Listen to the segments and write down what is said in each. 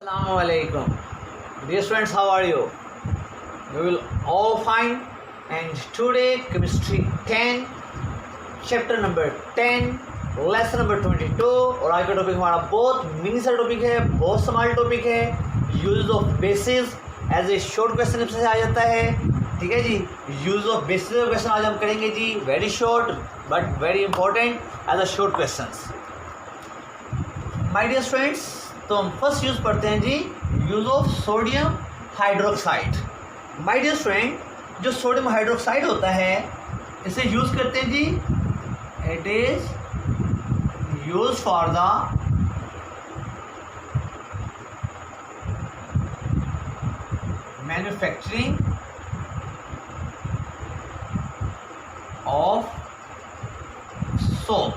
Assalamualaikum. Dear students, how are you? You will all fine. And today, chemistry 10, chapter number 10, lesson number 22. और आज का topic हमारा बहुत mini सा topic है, बहुत स्मॉल टॉपिक है. Use of bases as a short question से आ जाता है. ठीक है जी. यूज ऑफ बेसिस क्वेश्चन आज हम करेंगे जी. Very short but very important as a short question. My dear students, तो हम फर्स्ट यूज़ पढ़ते हैं जी use of sodium hydroxide. My dear student, जो सोडियम हाइड्रोक्साइड होता है इसे यूज़ करते हैं जी. It is use for the manufacturing of soap.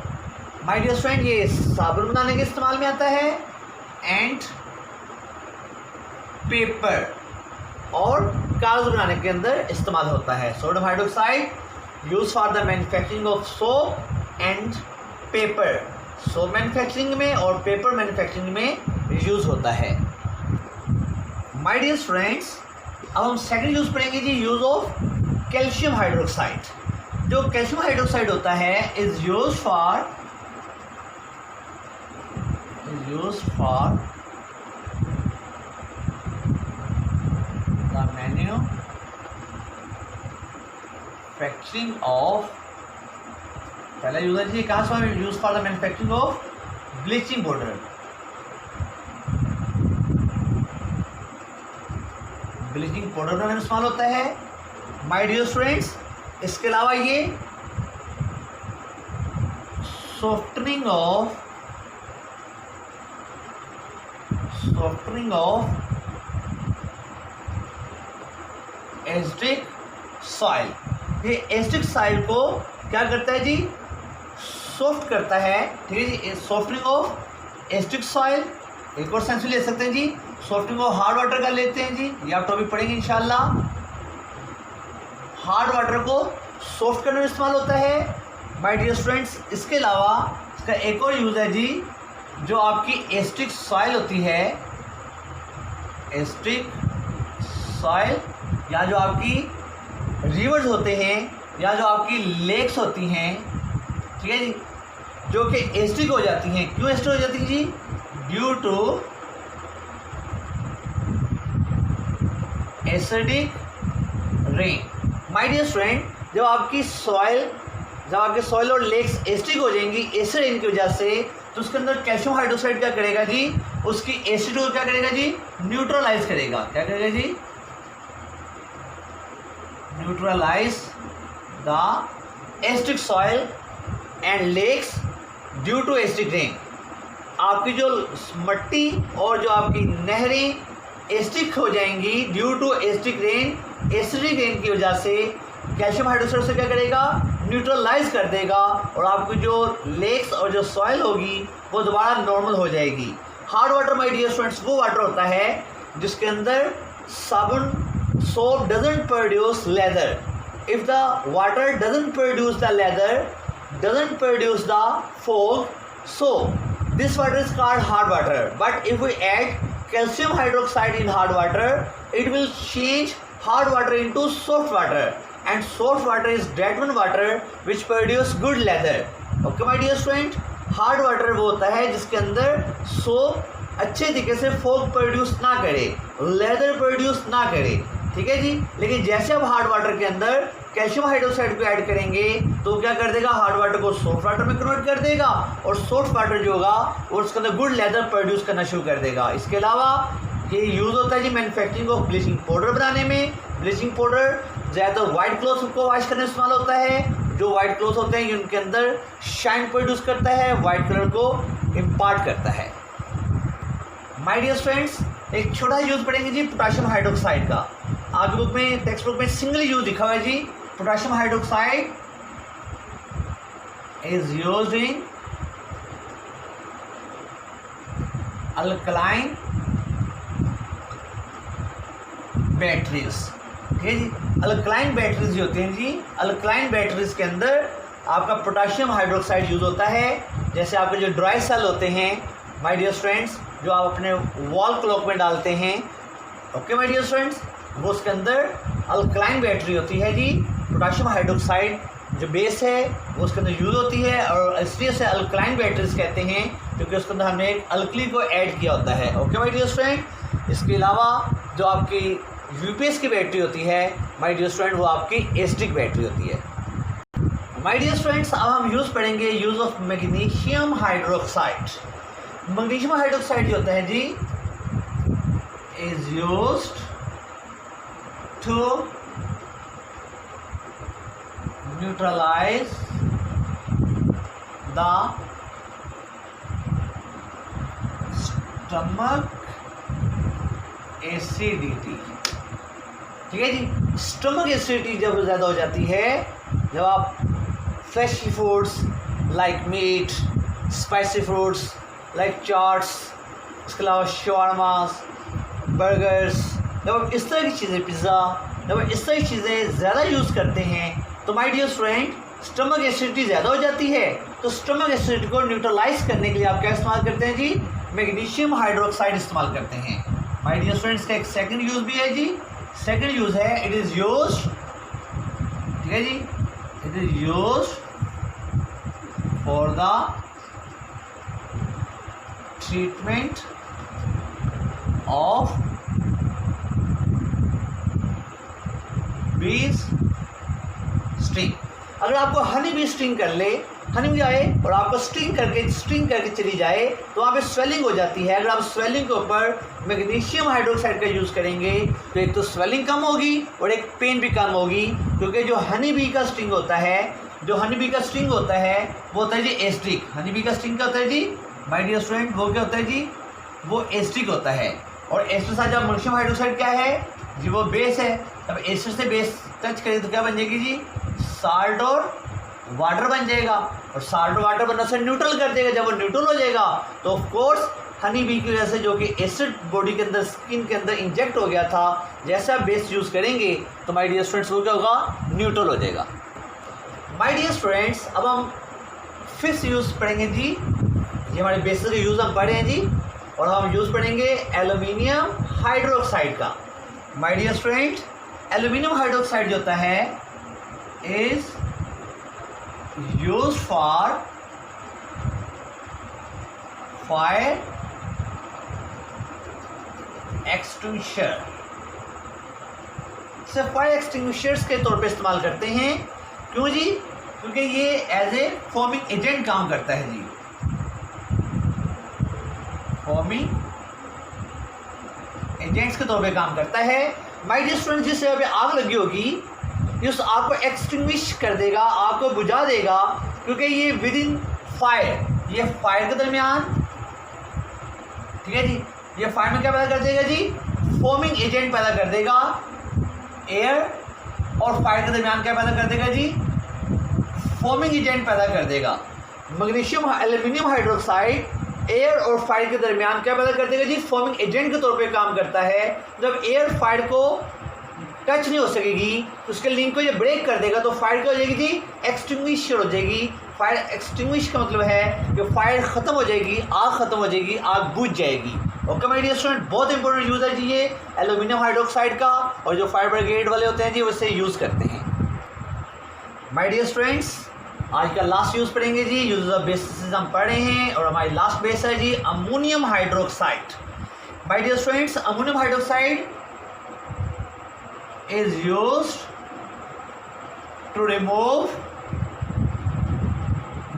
My dear student, ये साबुन बनाने के इस्तेमाल में आता है एंड पेपर और कागज बनाने के अंदर इस्तेमाल होता है. Sodium hydroxide use for the manufacturing of soap and paper. Soap manufacturing में और पेपर मैन्युफैक्चरिंग में यूज होता है. माय डियर स्टूडेंट्स, अब हम सेकंड यूज पढ़ेंगे जी यूज ऑफ कैल्शियम हाइड्रोक्साइड. जो कैल्शियम हाइड्रोक्साइड होता है is use for the manufacturing of, पहला यूज है जी कहाँ से use for the manufacturing of bleaching powder. Bleaching powder बनाने में इस्तेमाल होता है. माय डियर स्टूडेंट्स, इसके अलावा ये सॉफ्टनिंग ऑफ एसिडिक सॉइल. ये एसिडिक सॉइल को क्या करता है जी? सॉफ्ट करता है. ठीक है जी. Softening of acidic soil. एक और सेंस ले सकते हैं जी. सॉफ्टनिंग ऑफ हार्ड वाटर का लेते हैं जी. ये आप टॉपिक पढ़ेंगे इंशाल्लाह. हार्ड वाटर को सॉफ्ट करने में इस्तेमाल होता है. माय डियर स्टूडेंट्स, इसके अलावा इसका एक और यूज़ है जी. जो आपकी एसिडिक सॉइल होती है, एसिडिक सॉइल, या जो आपकी रिवर्स होते हैं या जो आपकी लेक्स होती हैं, ठीक है जी, जो कि एसिडिक हो जाती हैं. क्यों एसिडिक हो जाती हैं जी? Due to acidic rain. My dear student, जब आपकी सॉइल और लेक्स एसिडिक हो जाएंगी एसिड रेन की वजह से, तो उसके अंदर कैल्शियम हाइड्रोक्साइड क्या करेगा जी? उसकी एसिड को क्या करेगा जी? न्यूट्रलाइज करेगा. क्या करेगा जी? Neutralize the acidic soil and lakes due to acidic rain. आपकी जो मिट्टी और जो आपकी नहरें एसिडिक हो जाएंगी due to acidic rain. Acidic rain की वजह से कैल्शियम हाइड्रोक्साइड से क्या करेगा? न्यूट्रलाइज कर देगा और आपकी जो लेक्स और जो सॉइल होगी वो दोबारा नॉर्मल हो जाएगी. Hard water my dear students वो वाटर होता है जिसके अंदर साबुन, soap doesn't produce leather. If the water doesn't produce the leather, doesn't produce the foam, so this water is called hard water. But if we add calcium hydroxide in hard water, it will change hard water into soft water, and soft water is that one water which produce good leather. Okay my dear student, hard water वो होता है जिसके अंदर soap अच्छे तरीके से foam produce ना करे, लेदर प्रोड्यूस ना करे. ठीक है जी. लेकिन जैसे आप हार्ड वाटर के अंदर कैल्शियम हाइड्रोक्साइड को ऐड करेंगे तो क्या कर देगा? हार्ड वाटर को सॉफ्ट वाटर में कन्वर्ट कर देगा और सॉफ्ट वाटर जो होगा वो उसके अंदर गुड लेदर प्रोड्यूस करना शुरू कर देगा. इसके अलावा ये यूज़ होता है जी मैन्युफैक्चरिंग ऑफ ब्लीचिंग पाउडर बनाने में. ब्लीचिंग पाउडर ज़्यादातर वाइट क्लॉथ को वॉश करने में इस्तेमाल होता है. जो वाइट क्लॉथ होते हैं उनके अंदर शाइन प्रोड्यूस करता है, वाइट कलर को इम्पार्ट करता है. माय डियर स्टूडेंट्स, एक छोटा यूज़ पढ़ेंगे जी पोटाशियम हाइड्रोक्साइड का. आगे बुक में, टेक्स्ट बुक में सिंगल यूज लिखा हुआ है जी. Potassium hydroxide is used in alkaline batteries. ठीक है जी. अल्कलाइन बैटरीज जो होती हैं जी, अल्कलाइन बैटरीज के अंदर आपका पोटाशियम हाइड्रोक्साइड यूज होता है. जैसे आपके जो ड्राई सेल होते हैं माय डियर स्टूडेंट्स, जो आप अपने वॉल क्लॉक में डालते हैं, ओके माय डियर स्टूडेंट्स, वो उसके अंदर अल्कलाइन बैटरी होती है जी। पोटेशियम हाइड्रोक्साइड जो बेस है वो उसके अंदर यूज़ होती है, और इसलिए से अल्कलाइन बैटरीज कहते हैं क्योंकि उसके अंदर हमने एक अल्कली को ऐड किया होता है, ओके माय डियर स्टूडेंट। इसके अलावा जो आपकी यूपीएस की बैटरी होती है माय डियर स्टूडेंट, वो आपकी एसिडिक बैटरी होती है। माय डियर स्टूडेंट्स, अब हम यूज़ पढ़ेंगे use of magnesium hydroxide. Magnesium hydroxide जो होता है जी is used to neutralize the stomach acidity. ठीक है जी, स्टमक एसिडिटी जब ज़्यादा हो जाती है, जब आप fresh foods like meat, spicy foods like chaats, इसके अलावा शवारमास, बर्गर्स, जब आप इस तरह की चीज़ें, पिज़्ज़ा, जब आप इस तरह की चीज़ें ज़्यादा यूज़ करते हैं तो my dear friend stomach acidity ज़्यादा हो जाती है। तो स्टमक एसिडिटी को न्यूट्रलाइज करने के लिए आप क्या इस्तेमाल करते हैं जी? मैग्नीशियम हाइड्रोक्साइड इस्तेमाल करते हैं। माय डियर फ्रेंड्स, का एक सेकंड यूज़ भी है जी। सेकंड यूज़ है, इट इज़ यूज्ड, ठीक है जी, it is used for the treatment of bee sting. अगर आपको हनी बी स्टिंग कर ले, हनी बी आए और आपको स्टिंग करके चली जाए तो वहाँ पे स्वेलिंग हो जाती है। अगर आप स्वेलिंग के ऊपर मैग्नीशियम हाइड्रोक्साइड का यूज़ करेंगे तो एक तो स्वेलिंग कम होगी और एक पेन भी कम होगी, क्योंकि जो हनी बी का स्टिंग होता है, वो होता है जी एसिडिक। हनी बी का स्टिंग क्या होता है जी माय डियर स्टूडेंट? वो क्या होता है जी? वो एसिडिक होता है। और एसिड के साथ जब मैग्नीशियम हाइड्रोक्साइड क्या है जी? वो बेस है। तब एसिड से बेस टच करें तो क्या बन जाएगी जी? साल्ट और वाटर बन जाएगा, और साल्ट और वाटर बनने से न्यूट्रल कर देगा। जब वो न्यूट्रल हो जाएगा तो ऑफ कोर्स हनी बी की वजह से जो कि एसिड बॉडी के अंदर, स्किन के अंदर इंजेक्ट हो गया था, जैसे आप बेस यूज़ करेंगे तो माय डियर स्टूडेंट्स वो क्या होगा? न्यूट्रल हो जाएगा। माय डियर स्टूडेंट्स, अब हम फिफ्थ यूज़ पढ़ेंगे जी। ये हमारे बेसिस के यूज़ हम पढ़े हैं जी, और हम यूज़ पढ़ेंगे एल्यूमिनियम हाइड्रोक्साइड का। My dear student, aluminium hydroxide जो होता है is used for fire extinguisher. इसे फायर एक्सटिंग्विशर्स के तौर पे इस्तेमाल करते हैं। क्यों जी? क्योंकि ये एज ए फॉर्मिंग एजेंट काम करता है जी। फॉर्मिंग एजेंट्स के तौर पे काम करता है। माय डियर स्टूडेंट, जिस जगह पे आग लगी होगी ये उस आग को एक्सटिंग्विश कर देगा, आग को बुझा देगा, क्योंकि ये विद इन फायर, ये फायर के दरमियान, ठीक है जी, ये फायर में क्या पैदा कर देगा जी? फॉर्मिंग एजेंट पैदा कर देगा। एयर और फायर के दरमियान क्या पैदा कर देगा जी? फॉर्मिंग एजेंट पैदा कर देगा। मैग्नीशियम एल्यूमिनियम हाइड्रोक्साइड एयर और फायर के दरमियान क्या पैदा कर देगा जी? फॉर्मिंग एजेंट के तौर पे काम करता है। जब एयर फायर को टच नहीं हो सकेगी तो उसके लिंक को ये ब्रेक कर देगा, तो फायर क्या हो जाएगी जी? एक्सटिंग्विश हो जाएगी। फायर एक्सटिंग्विश का मतलब है कि फायर ख़त्म हो जाएगी, आग ख़त्म हो जाएगी, आग बुझ जाएगी। ओके माय डियर स्टूडेंट, बहुत इंपॉर्टेंट यूज़ है जी ये एल्यूमिनियम हाइड्रोक्साइड का, और जो फायर ब्रिगेड वाले होते हैं जी वैसे यूज़ करते हैं। माय डियर स्टूडेंट्स, आज का लास्ट यूज़ पढ़ेंगे जी। यूज ऑफ बेसिस हम पढ़े हैं, और हमारी लास्ट बेस है जी ammonium hydroxide. My dear students, ammonium hydroxide is used to remove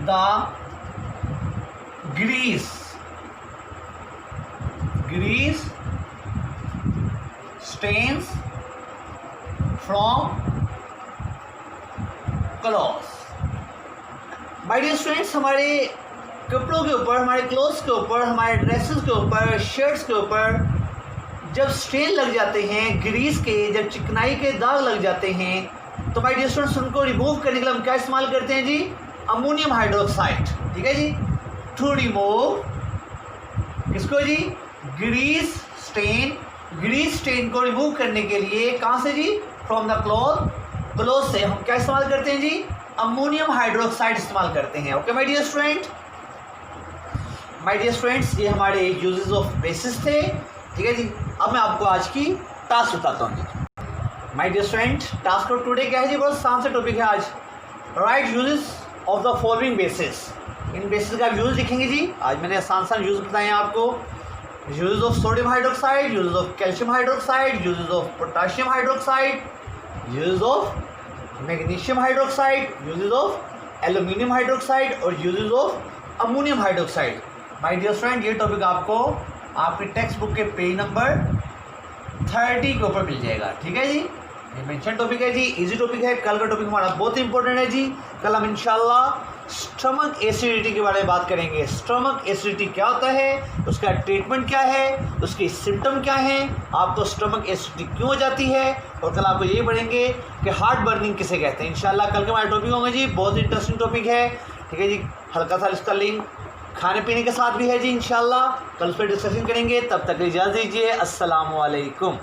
the grease stains from clothes। My dear students, हमारे कपड़ों के ऊपर, हमारे क्लोथ्स के ऊपर, हमारे ड्रेसेस के ऊपर, शर्ट्स के ऊपर जब स्टेन लग जाते हैं ग्रीस के, जब चिकनाई के दाग लग जाते हैं, तो माय डियर स्टूडेंट्स उनको रिमूव करने के लिए हम क्या इस्तेमाल करते हैं जी? Ammonium hydroxide. ठीक है जी, टू रिमूव इसको जी ग्रीस स्टेन को रिमूव करने के लिए कहाँ से जी? फ्रॉम द क्लॉथ से हम क्या इस्तेमाल करते हैं जी? अमोनियम हाइड्रोक्साइड इस्तेमाल करते हैं। Okay my dear student, my dear friends, ये हमारे यूजेस ऑफ बेसिस थे। ठीक है जी। अब मैं आपको आज की टास्क बताता हूँ जी। My dear friend, task of today क्या है जी? बहुत आसान सा टॉपिक है आज। Write uses of the following bases. इन बेसिस का यूज लिखेंगे जी। आज मैंने आसान यूज बताए हैं आपको। Uses of sodium hydroxide, uses of calcium hydroxide, uses of potassium hydroxide, uses of magnesium hydroxide, uses of aluminium hydroxide और uses of ammonium hydroxide. My dear friend, ये टॉपिक आपको आपके टेक्स्ट बुक के page number 30 के ऊपर मिल जाएगा। ठीक है जी। ये मेंशन टॉपिक है जी, इजी टॉपिक है। कल का टॉपिक हमारा बहुत इंपॉर्टेंट है जी। कल हम इंशाल्लाह स्टमक एसिडिटी के बारे में बात करेंगे। स्टमक एसिडिटी क्या होता है, उसका ट्रीटमेंट क्या है, उसके सिम्टम क्या हैं, आपको स्टमक एसिडिटी क्यों हो जाती है, और कल आपको ये पढ़ेंगे कि हार्ट बर्निंग किसे कहते हैं। इंशाल्लाह कल के हमारे टॉपिक होंगे जी। बहुत इंटरेस्टिंग टॉपिक है। ठीक है जी। हल्का सा इसका लिंक खाने पीने के साथ भी है जी। इंशाल्लाह कल उस पर डिस्कशन करेंगे। तब तक इजाज़त दीजिए। अस्सलामु अलैकुम।